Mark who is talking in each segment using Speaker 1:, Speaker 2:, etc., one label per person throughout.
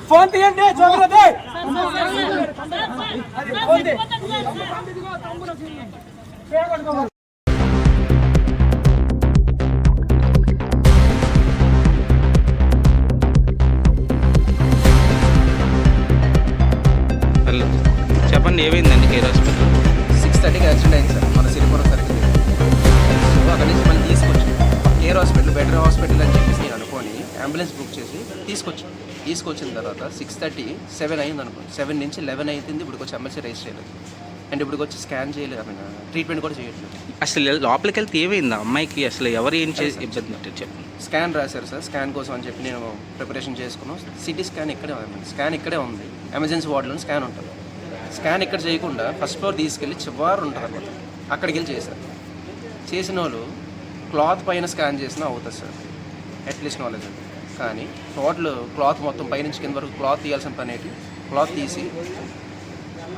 Speaker 1: Phone తీయండి
Speaker 2: చెప్పండి, ఏమైందండి కేర్ హాస్పిటల్?
Speaker 3: 6:30కి యాక్సిడెంట్ అయింది సార్, మన సిరిపురం సర్కిల్. సో అక్కడి నుంచి మళ్ళీ తీసుకొచ్చి కేర్ హాస్పిటల్, బెటర్ హాస్పిటల్ అని చెప్పేసి నేను అనుకోని అంబులెన్స్ బుక్ చేసి తీసుకొచ్చిన తర్వాత 6:30, 7 అయింది అనుకోండి. 7 నుంచి 11 అవుతుంది. ఇప్పుడు వచ్చి ఎమ్మెల్సీ రైజ్ చేయలేదు అండ్ ఇప్పుడు వచ్చి స్కాన్ చేయలేదు, ట్రీట్మెంట్ కూడా చేయట్లేదు.
Speaker 2: అసలు లోపలికి వెళ్తే ఏమైందా అమ్మాయికి? అసలు ఎవరు ఏం చేసి ఇబ్బంది పెట్టారు చెప్పండి.
Speaker 3: స్కాన్ రాశారు సార్, స్కాన్ కోసం అని చెప్పి నేను ప్రిపరేషన్ చేసుకున్నాను. సిటీ స్కాన్ ఇక్కడే ఉంది, ఎమర్జెన్సీ వార్డులో స్కాన్ ఉంటుంది. స్కాన్ ఇక్కడ చేయకుండా ఫస్ట్ ఫ్లోర్ తీసుకెళ్ళి చివరి ఉంటుంది అనమాట, అక్కడికి వెళ్ళి చేశారు. చేసిన వాళ్ళు క్లాత్ పైన స్కాన్ చేసినా అవుతుంది సార్, అట్లీస్ట్ నాలెడ్జ్. కానీ టోటల్ క్లాత్ మొత్తం పైనుంచి కింద వరకు క్లాత్ తీయాల్సిన పని ఏంటి, క్లాత్ తీసి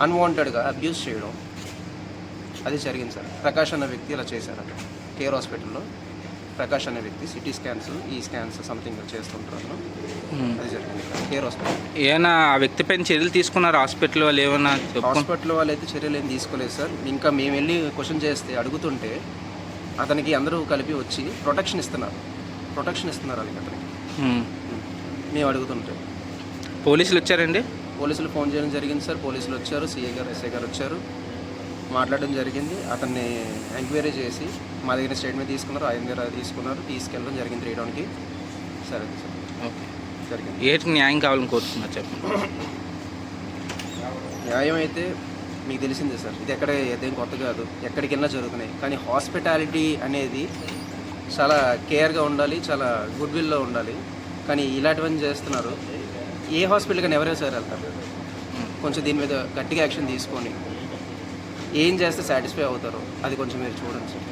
Speaker 3: అన్వాంటెడ్గా అబ్యూస్ చేయడం, అది జరిగింది సార్. ప్రకాష్ అన్న వ్యక్తి ఇలా చేశారు అక్కడ కేర్ హాస్పిటల్లో. ప్రకాష్ అనే వ్యక్తి సిటీ స్కాన్స్, ఈ స్కాన్స్ సంథింగ్ చేస్తుంటారు, అది జరిగింది కేర్ హాస్పిటల్.
Speaker 2: ఏమైనా ఆ వ్యక్తి పైన చర్యలు తీసుకున్నారు హాస్పిటల్ వాళ్ళు? ఏమైనా
Speaker 3: హాస్పిటల్ వాళ్ళు అయితే చర్యలు ఏం తీసుకోలేదు సార్. ఇంకా మేము వెళ్ళి క్వశ్చన్ చేస్తే అడుగుతుంటే అతనికి అందరూ కలిపి వచ్చి ప్రొటెక్షన్ ఇస్తున్నారు వాళ్ళకి, అతనికి మేము అడుగుతుంటే.
Speaker 2: పోలీసులు వచ్చారండి?
Speaker 3: పోలీసులు ఫోన్ చేయడం జరిగింది సార్, పోలీసులు వచ్చారు, సిఐ గారు, ఎస్ఐ గారు వచ్చారు, మాట్లాడడం జరిగింది. అతన్ని ఎంక్వైరీ చేసి మా దగ్గర స్టేట్మెంట్ తీసుకున్నారు, ఆయన దగ్గర తీసుకెళ్ళడం జరిగింది రీడౌన్కి. సరే సార్,
Speaker 2: ఓకే
Speaker 3: జరిగింది.
Speaker 2: ఏంటి న్యాయం కావాలని కోరుతున్నారు చెప్పండి.
Speaker 3: న్యాయం అయితే మీకు తెలిసిందే సార్, ఇది ఏదేం కొత్త కాదు, ఎక్కడికి వెళ్ళినా జరుగుతున్నాయి. కానీ హాస్పిటాలిటీ అనేది చాలా కేర్గా ఉండాలి, చాలా గుడ్ విల్లో ఉండాలి. కానీ ఇలాంటివన్నీ చేస్తున్నారు. ఏ హాస్పిటల్ కానీ ఎవరైనా సార్ వెళ్తారు, కొంచెం దీని మీద గట్టిగా యాక్షన్ తీసుకొని ఏం చేస్తే సాటిస్ఫై అవుతారో అది కొంచెం మీరు చూడండి సార్.